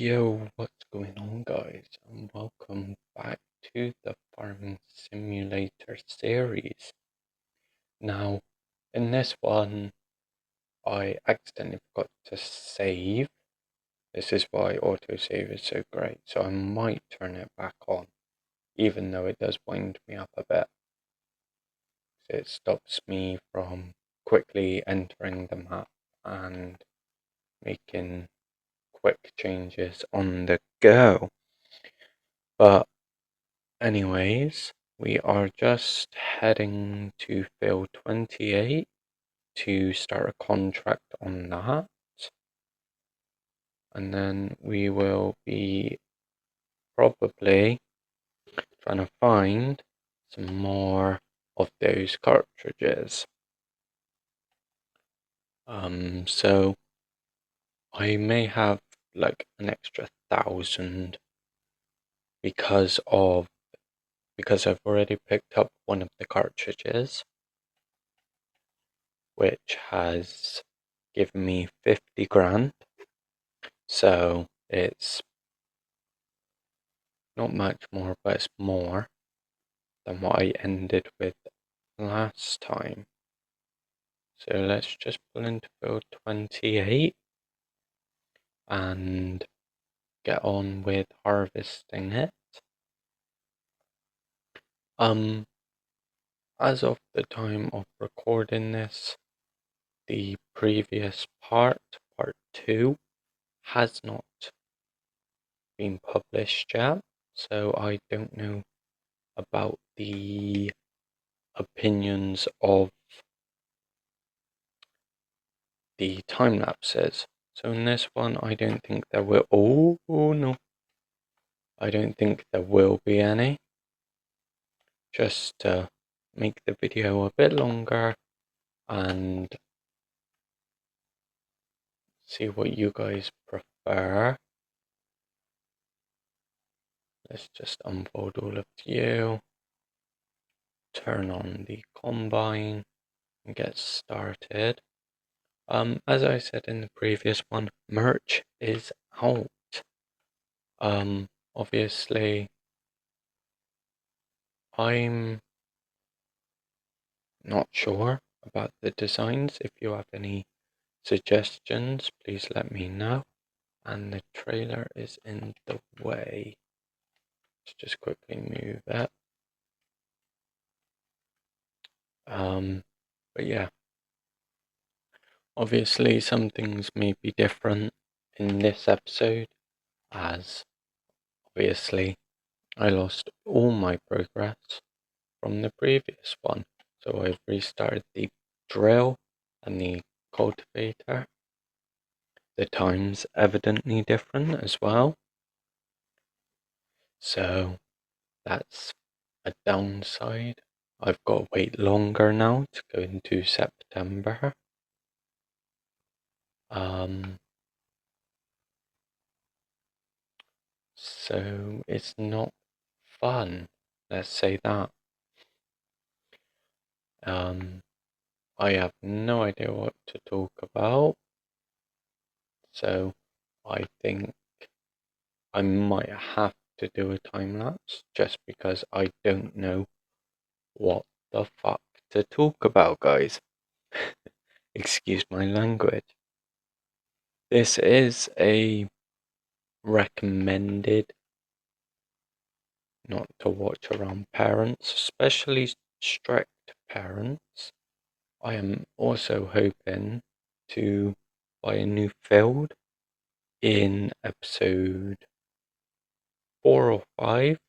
Yo, what's going on, guys? And welcome back to the Farming Simulator series. Now, in this one, I accidentally forgot to save. This is why autosave is so great, so I might turn it back on, even though it does wind me up a bit. So it stops me from quickly entering the map and making quick changes on the go. But anyways, we are just heading to field 28 to start a contract on that. And then we will be probably trying to find some more of those cartridges. So I may have like an extra 1,000 because I've already picked up one of the cartridges, which has given me 50 grand. So it's not much more, but it's more than what I ended with last time. So let's just pull into field 28 and get on with harvesting it. As of the time of recording this, the previous part 2, has not been published yet, so I don't know about the opinions of the time lapses. So in this one, I don't think there will. Oh no, I don't think there will be any. Just to make the video a bit longer and see what you guys prefer. Let's just unfold all of you. Turn on the combine and get started. As I said in the previous one, merch is out. Obviously, I'm not sure about the designs. If you have any suggestions, please let me know. And the trailer is in the way. Let's just quickly move it. But yeah, obviously some things may be different in this episode, as obviously I lost all my progress from the previous one. So I've restarted the drill and the cultivator. The time's evidently different as well. So that's a downside. I've got to wait longer now to go into September. So it's not fun, let's say that. I have no idea what to talk about, so I think I might have to do a time lapse just because I don't know what the fuck to talk about, guys. Excuse my language. This is a recommended not to watch around parents, especially strict parents. I am also hoping to buy a new field in episode 4 or 5,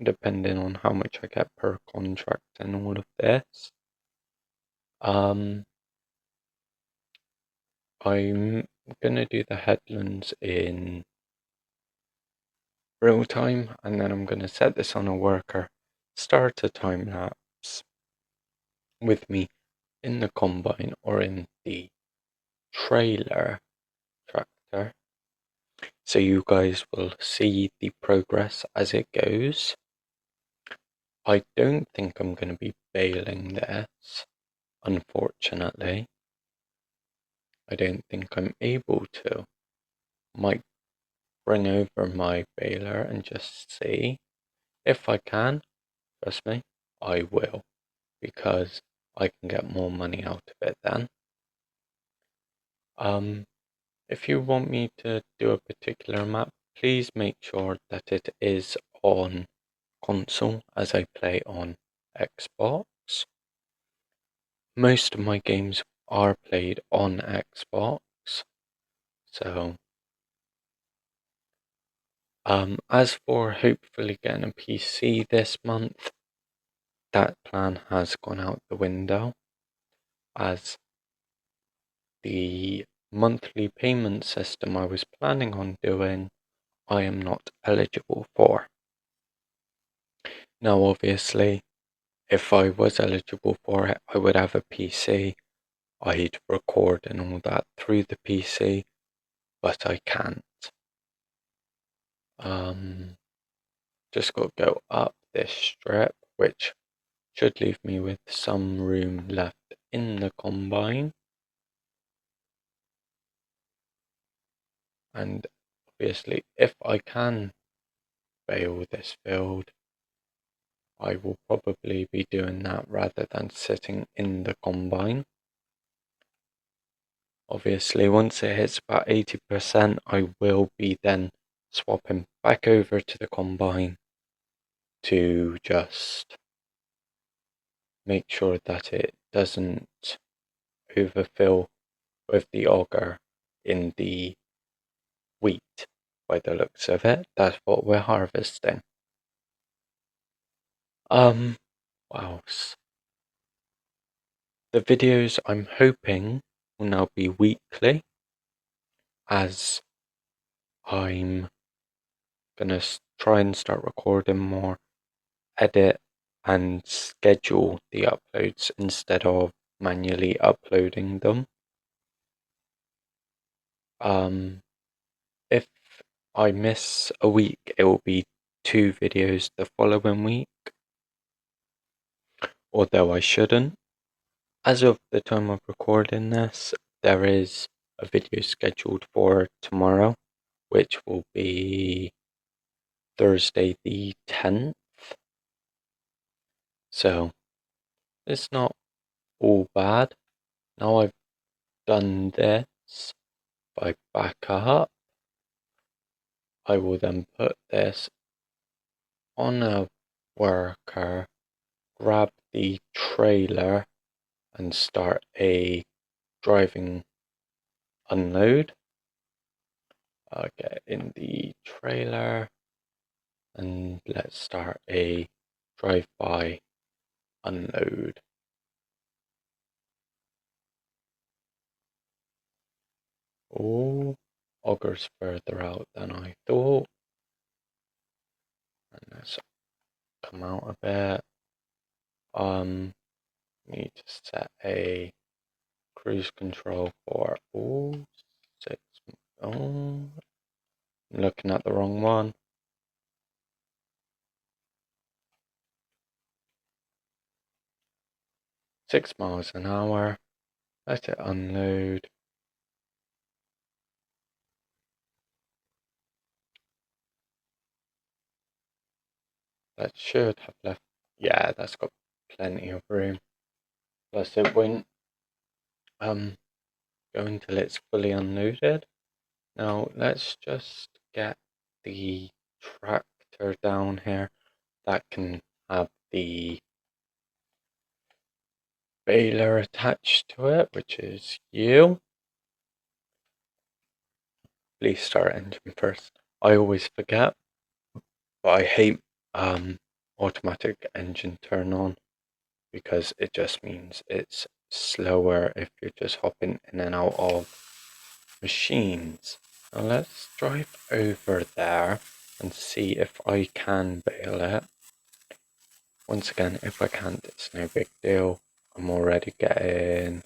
depending on how much I get per contract and all of this. I'm gonna do the headlands in real time, and then I'm gonna set this on a worker, start a time lapse with me in the combine or in the trailer tractor, so you guys will see the progress as it goes. I don't think I'm going to be baling this, unfortunately. I don't think I'm able to. Might bring over my baler and just see if I can. Trust me, I will, because I can get more money out of it then. If you want me to do a particular map, please make sure that it is on console, as I play on Xbox. Most of my games are played on Xbox, so as for hopefully getting a PC this month, that plan has gone out the window, as the monthly payment system I was planning on doing, I am not eligible for. Now, obviously, if I was eligible for it, I would have a PC. I'd record and all that through the PC, but I can't. Just got to go up this strip, which should leave me with some room left in the combine. And obviously, if I can bale this field, I will probably be doing that rather than sitting in the combine. Obviously, once it hits about 80%, I will be then swapping back over to the combine to just make sure that it doesn't overfill with the auger in the wheat. By the looks of it, that's what we're harvesting. Wow. The videos I'm hoping will now be weekly, as I'm gonna try and start recording more, edit and schedule the uploads instead of manually uploading them. If I miss a week, it will be 2 videos the following week, although I shouldn't. As of the time of recording this, there is a video scheduled for tomorrow, which will be Thursday the 10th. So it's not all bad. Now I've done this, if I back up, I will then put this on a worker, grab the trailer and start a driving unload. I'll get in the trailer and let's start a drive-by unload. Oh, auger's further out than I thought. And let's come out a bit. Need to set a cruise control for 6. Oh, I'm looking at the wrong one. 6 miles an hour. Let it unload. That should have left. Yeah, that's got plenty of room. Plus it won't go until it's fully unloaded. Now let's just get the tractor down here that can have the baler attached to it, which is you. Please start engine first. I always forget, but I hate automatic engine turn on, because it just means it's slower if you're just hopping in and out of machines. Now let's drive over there and see if I can bale it. Once again, if I can't, it's no big deal. I'm already getting...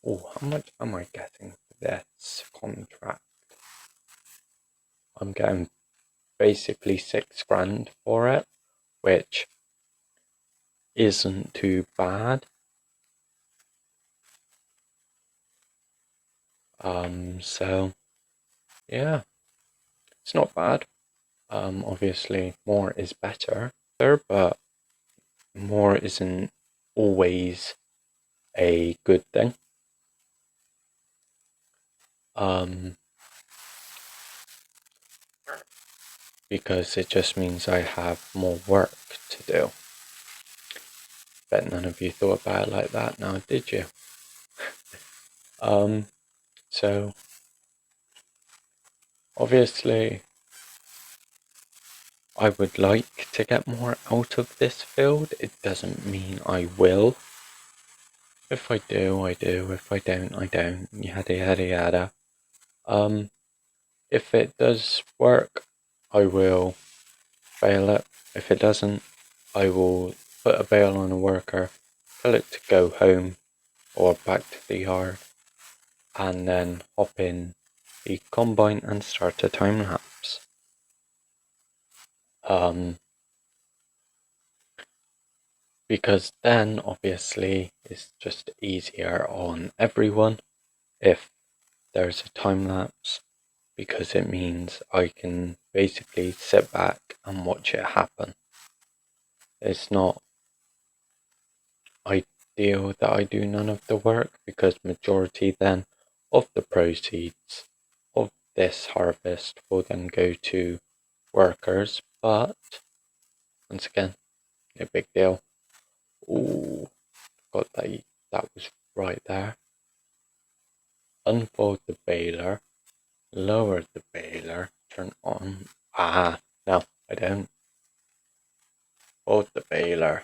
Oh, how much am I getting for this contract? I'm getting basically 6 grand for it, which isn't too bad. So yeah, It's not bad. Obviously, more is better, but more isn't always a good thing. Because it just means I have more work to do. Bet none of you thought about it like that now, did you? So obviously I would like to get more out of this field. It doesn't mean I will. If I do, I do. If I don't, I don't. Yada yada yada. If it does work, I will bail it. If it doesn't, I will put a bail on a worker, tell it to go home or back to the yard, and then hop in the combine and start a time lapse. Because then obviously it's just easier on everyone if there's a time lapse, because it means I can basically sit back and watch it happen. It's not ideal that I do none of the work, because majority then of the proceeds of this harvest will then go to workers, but once again, no big deal. Ooh, got that was right there. Unfold the baler, lower the baler, turn on. No, I don't. Fold the baler.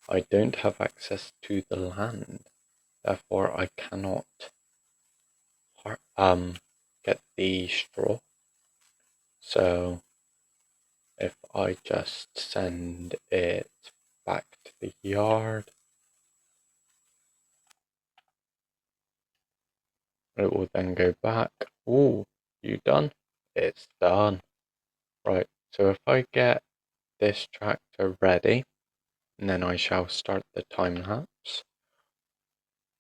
I don't have access to the land, therefore I cannot get the straw. So if I just send it back to the yard, it will then go back. Ooh, you done? It's done. Right, so if I get this tractor ready, and then I shall start the time lapse.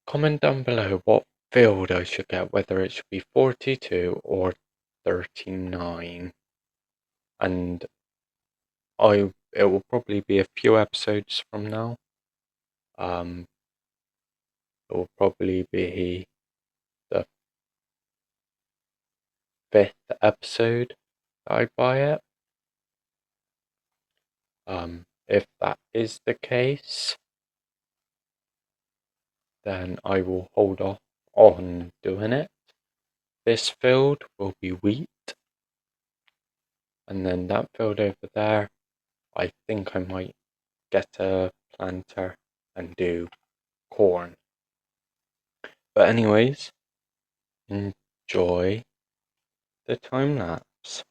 Comment down below what field I should get, whether it should be 42 or 39. And it will probably be a few episodes from now. It will probably be the 5th episode that I buy it. If that is the case, then I will hold off on doing it. This field will be wheat, and then that field over there, I think I might get a planter and do corn. But anyways, enjoy the time lapse.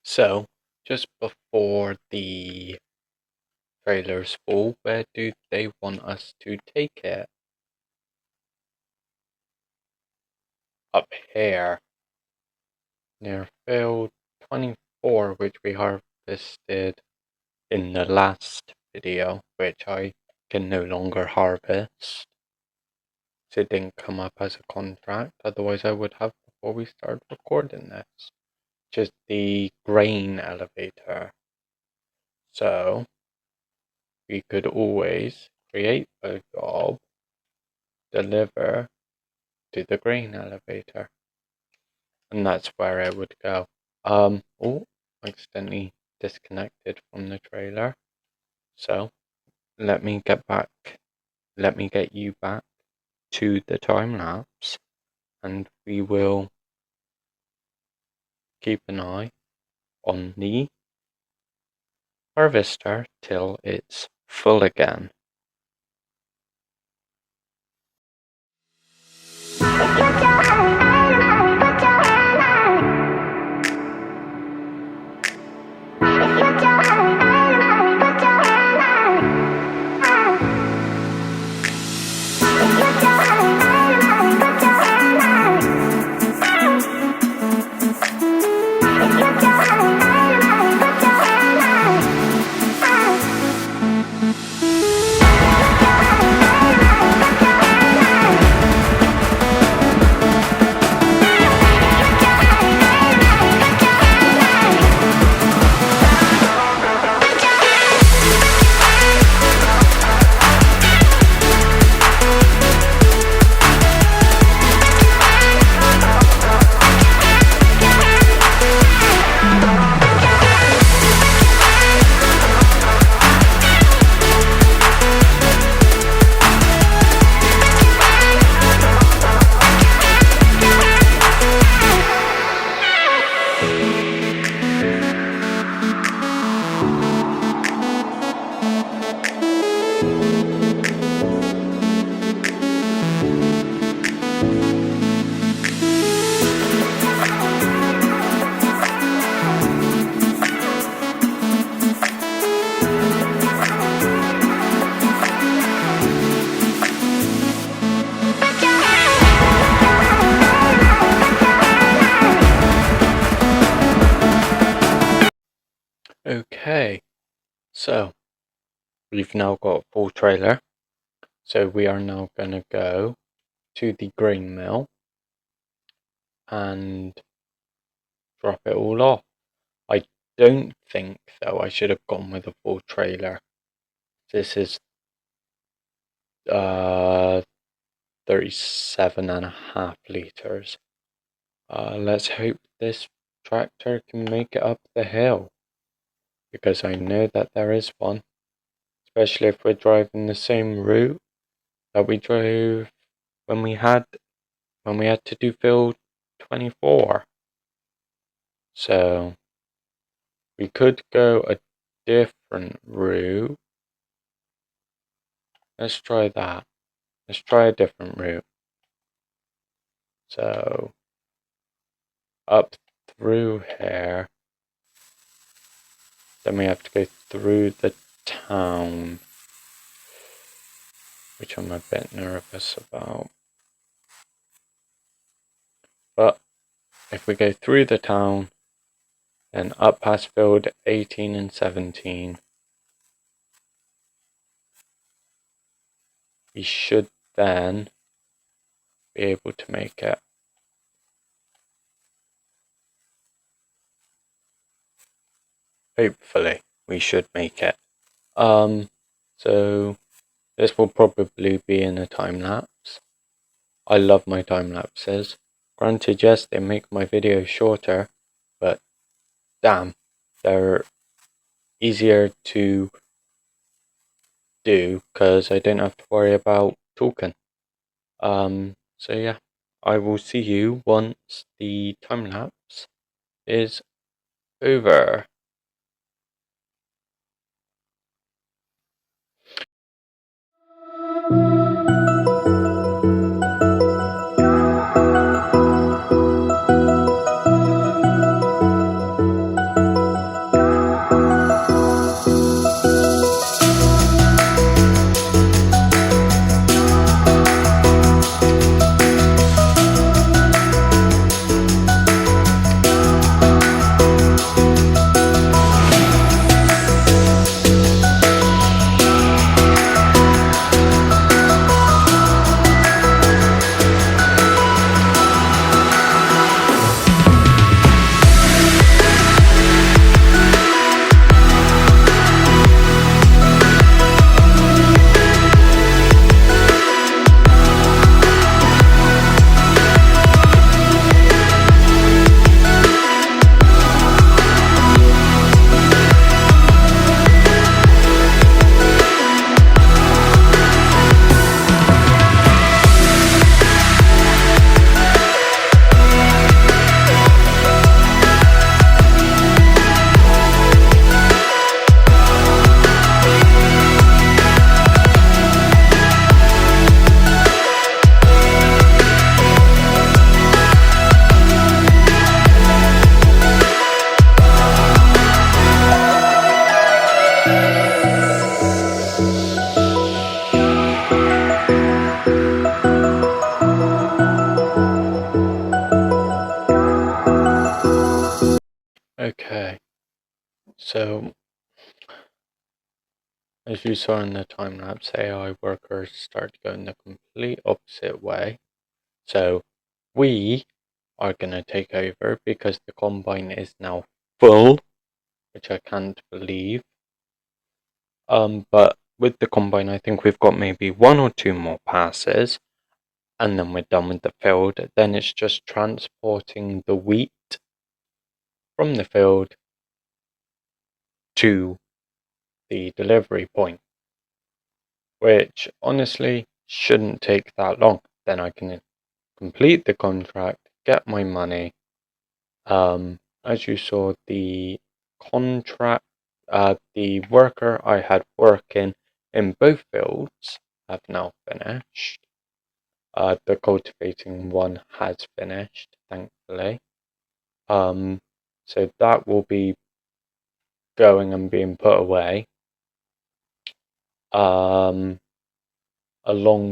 So, just before the trailer's full, where do they want us to take it? Up here, near field 24, which we harvested in the last video, which I can no longer harvest. So it didn't come up as a contract, otherwise I would have before we started recording this. Just the grain elevator. So we could always create a job, deliver to the grain elevator, and that's where it would go. Oh, accidentally disconnected from the trailer. So let me get you back to the time lapse, and we will keep an eye on the harvester till it's full again. Okay, so we've now got a full trailer. So we are now going to go to the grain mill and drop it all off. I don't think, though, I should have gone with a full trailer. This is 37.5 litres. Let's hope this tractor can make it up the hill, because I know that there is one, especially if we're driving the same route that we drove when we had to do field 24. So we could go a different route. Let's try that. Let's try a different route. So up through here, then we have to go through the town, which I'm a bit nervous about. But if we go through the town, then up past field 18 and 17, we should then be able to make it. Hopefully, we should make it. So this will probably be in a time lapse. I love my time lapses. Granted, yes, they make my videos shorter, but damn, they're easier to do because I don't have to worry about talking. So yeah, I will see you once the time lapse is over. So, as you saw in the time lapse, AI workers start going the complete opposite way. So, we are going to take over because the combine is now full, which I can't believe. But with the combine, I think we've got maybe 1 or 2 more passes, and then we're done with the field. Then it's just transporting the wheat from the field to the delivery point, which honestly shouldn't take that long. Then I can complete the contract, get my money. As you saw, the contract, the worker I had working in both fields have now finished. The cultivating one has finished, thankfully. So that will be going and being put away. Along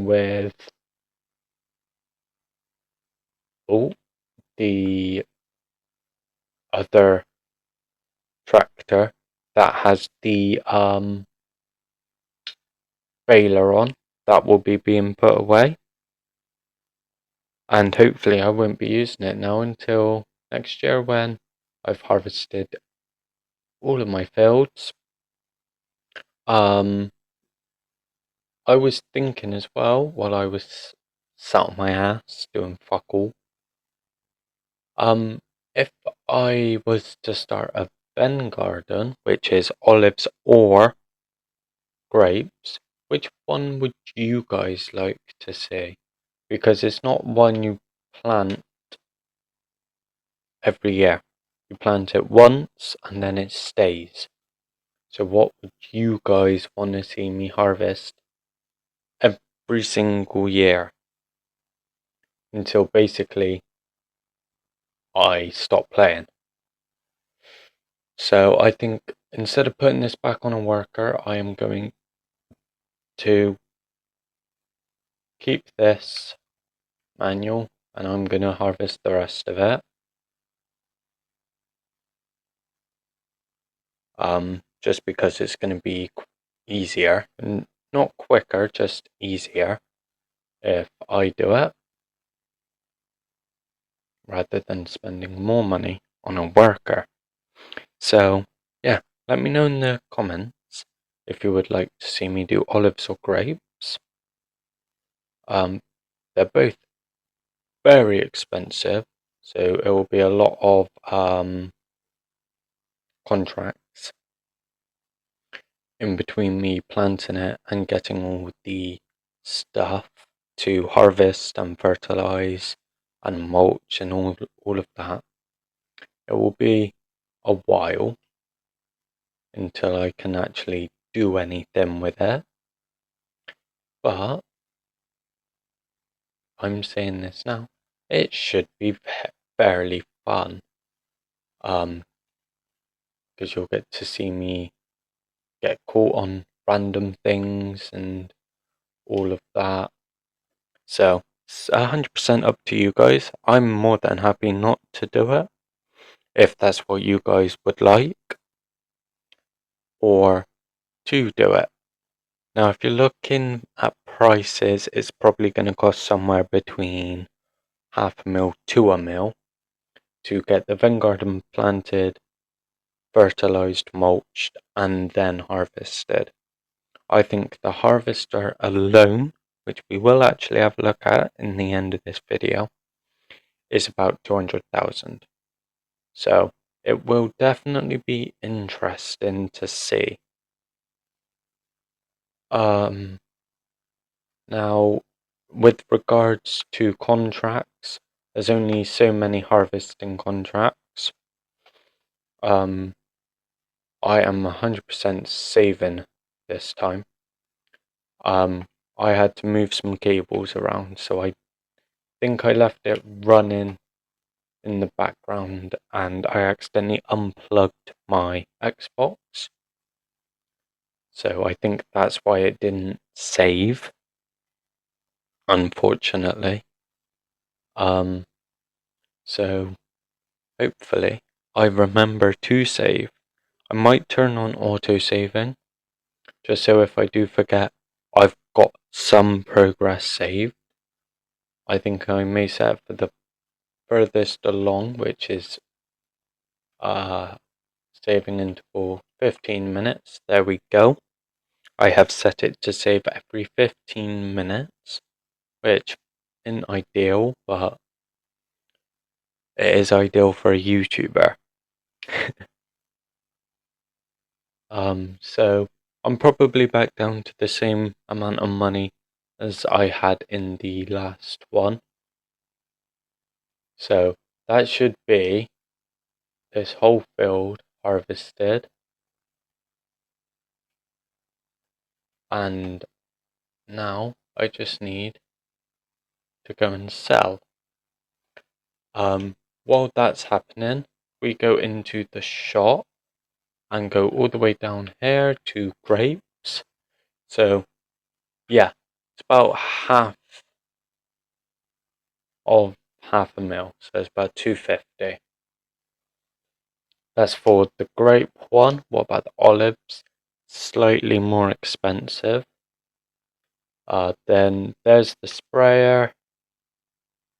with the other tractor that has the baler on, that will be being put away. And hopefully I won't be using it now until next year when I've harvested all of my fields. I was thinking as well while I was sat on my ass doing fuck all. If I was to start a Venn garden, which is olives or grapes, which one would you guys like to see? Because it's not one you plant every year. You plant it once and then it stays. So what would you guys want to see me harvest every single year until basically I stop playing? So I think instead of putting this back on a worker, I am going to keep this manual and I'm going to harvest the rest of it. Just because it's going to be easier, and not quicker, just easier if I do it rather than spending more money on a worker. So yeah, let me know in the comments if you would like to see me do olives or grapes. They're both very expensive, so it will be a lot of contracts in between me planting it and getting all the stuff to harvest and fertilize and mulch and all of that. It will be a while until I can actually do anything with it, but I'm saying this now, it should be fairly fun, because you'll get to see me get caught on random things and all of that. So it's 100% up to you guys. I'm more than happy not to do it if that's what you guys would like, or to do it. Now, if you're looking at prices, it's probably going to cost somewhere between $500,000 to $1 million to get the Venn garden planted, fertilized, mulched, and then harvested. I think the harvester alone, which we will actually have a look at in the end of this video, is about 200,000. So it will definitely be interesting to see. Now, with regards to contracts, there's only so many harvesting contracts. I am 100% saving this time. I had to move some cables around, so I think I left it running in the background and I accidentally unplugged my Xbox. So I think that's why it didn't save, unfortunately. So hopefully I remember to save. I might turn on auto-saving, just so if I do forget, I've got some progress saved. I think I may set it for the furthest along, which is saving interval 15 minutes. There we go. I have set it to save every 15 minutes, which isn't ideal, but it is ideal for a YouTuber. So I'm probably back down to the same amount of money as I had in the last one. So that should be this whole field harvested. And now I just need to go and sell. While that's happening, we go into the shop and go all the way down here to grapes. So yeah, it's about half of half a mil, so it's about 250. That's for the grape one. What about the olives? Slightly more expensive. Then there's the sprayer.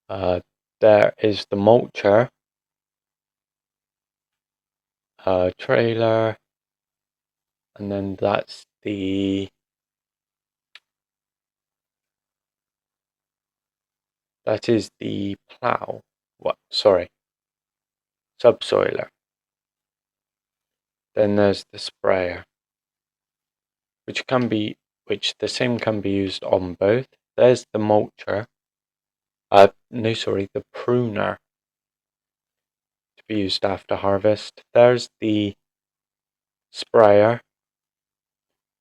There is the mulcher. Trailer. And then that is the plow. Subsoiler. Then there's the sprayer, which the same can be used on both. There's the mulcher. The pruner to be used after harvest. There's the sprayer.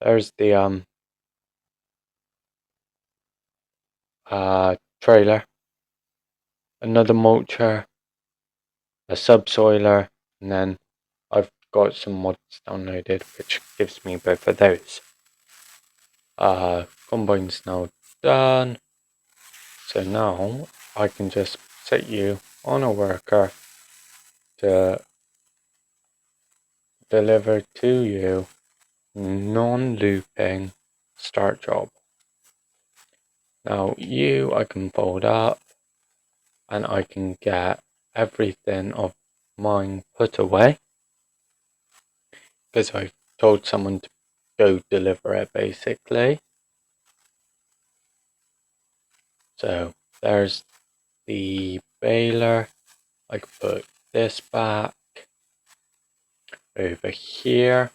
There's the trailer. Another mulcher, a subsoiler, and then I've got some mods downloaded which gives me both of those. Combine's now done. So now I can just set you on a worker to deliver to you non-looping start job. Now I can fold up and I can get everything of mine put away because I've told someone to go deliver it basically. So there's the baler. I can put this back over here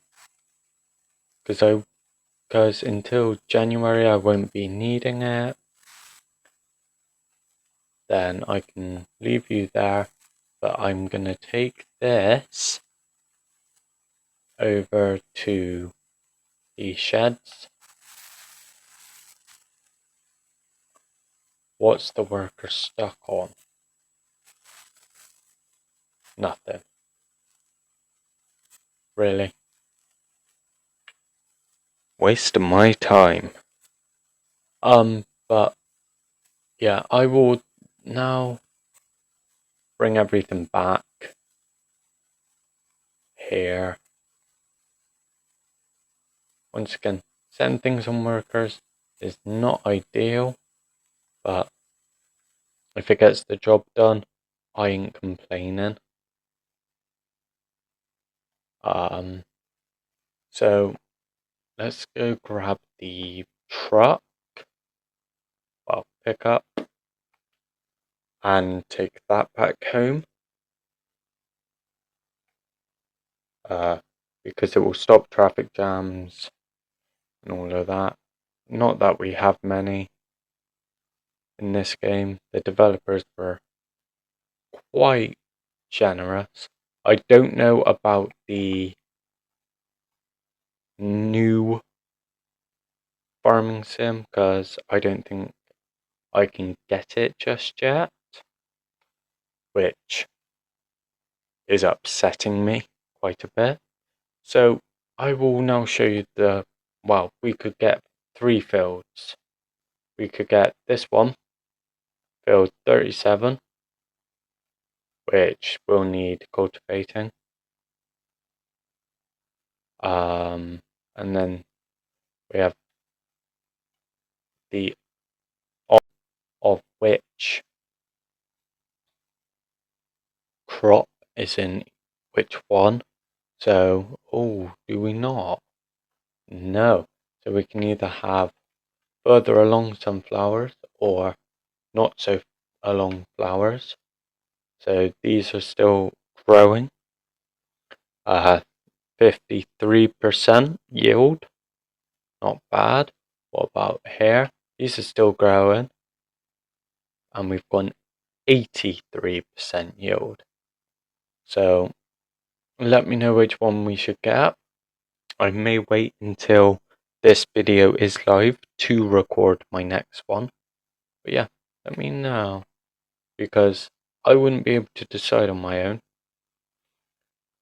because until January I won't be needing it. Then I can leave you there, but I'm gonna take this over to the sheds. What's the worker stuck on? Nothing. Really? Waste of my time. But yeah, I will now bring everything back here. Once again, sending things on workers is not ideal, but if it gets the job done, I ain't complaining. So let's go grab the truck, pick up, and take that back home. Because it will stop traffic jams and all of that. Not that we have many in this game. The developers were quite generous. I don't know about the new farming sim because I don't think I can get it just yet, which is upsetting me quite a bit. So I will now show you we could get 3 fields. We could get this one, field 37, which will need cultivating. And then we have the of which crop is in which one. So, do we not? No. So we can either have further along sunflowers or not so along flowers. So these are still growing. 53% yield, not bad. What about here? These are still growing, and we've got 83% yield. So let me know which one we should get. I may wait until this video is live to record my next one. But yeah, let me know, because I wouldn't be able to decide on my own,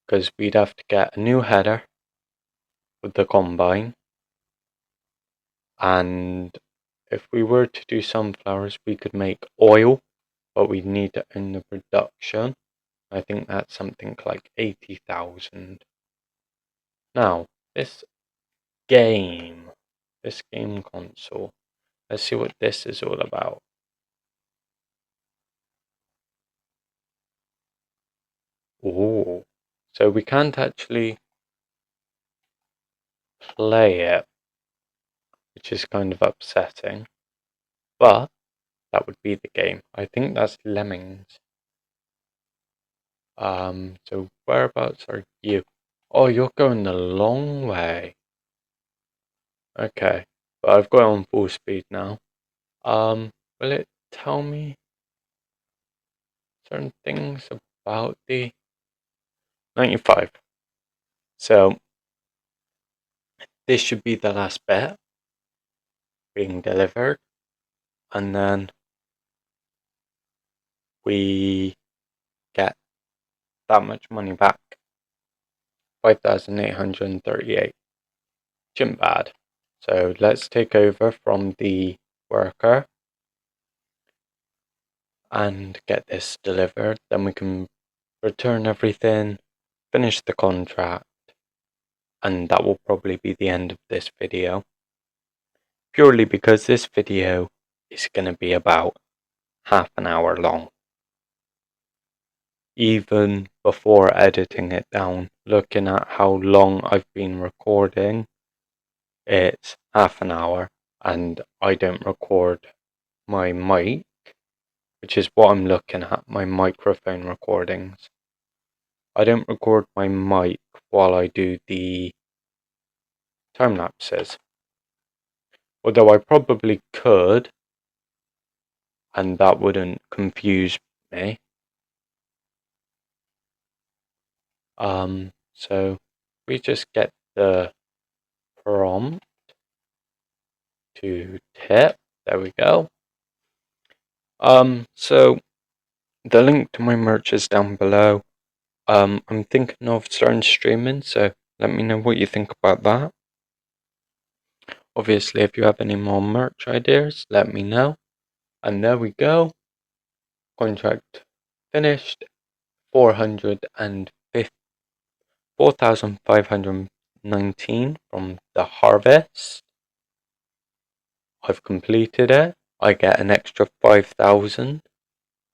because we'd have to get a new header with the combine, and if we were to do sunflowers we could make oil, but we'd need to own the production. I think that's something like 80,000. Now, this game console, let's see what this is all about. Oh, so we can't actually play it, which is kind of upsetting, but that would be the game. I think that's Lemmings. So whereabouts are you? Oh, you're going the long way. Okay, but I've got it on full speed now. Will it tell me certain things about the 95? So this should be the last bit being delivered, and then we get that much money back. 5,838. Isn't bad. So let's take over from the worker and get this delivered. Then we can return everything, finish the contract, and that will probably be the end of this video. Purely because this video is going to be about half an hour long. Even before editing it down, looking at how long I've been recording, it's half an hour, and I don't record my mic, which is what I'm looking at, my microphone recordings. I don't record my mic while I do the time lapses. Although I probably could, and that wouldn't confuse me. So we just get the prompt to tip. There we go. So the link to my merch is down below. I'm thinking of starting streaming, so let me know what you think about that. Obviously, if you have any more merch ideas, let me know. And there we go. Contract finished. 4,519 from the harvest. I've completed it. I get an extra 5,000.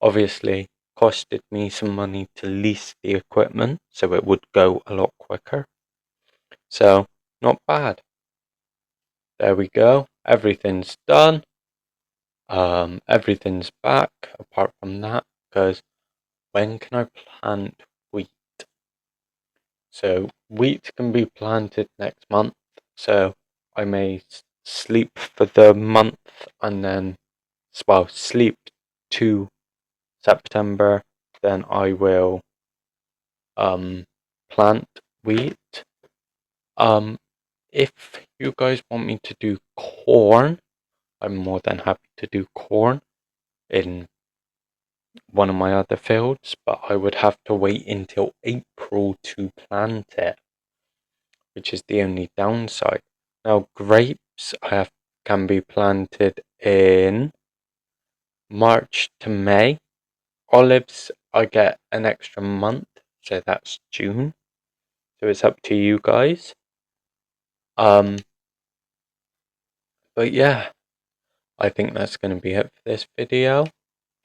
Obviously, costed me some money to lease the equipment, so it would go a lot quicker. So, not bad. There we go. Everything's done. Everything's back apart from that, because when can I plant wheat? So wheat can be planted next month, so I may sleep for the month and then, sleep to September, then I will plant wheat. If you guys want me to do corn, I'm more than happy to do corn in one of my other fields, but I would have to wait until April to plant it, which is the only downside. Now, grapes can be planted in March to May. Olives, I get an extra month, so that's June. So it's up to you guys. But yeah, I think that's going to be it for this video.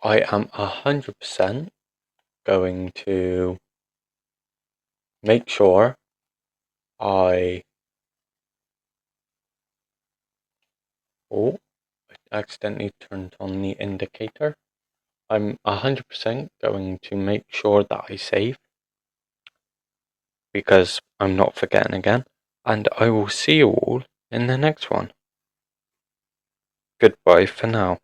I am 100% going to make sure I accidentally turned on the indicator. I'm 100% going to make sure that I save, because I'm not forgetting again, and I will see you all in the next one. Goodbye for now.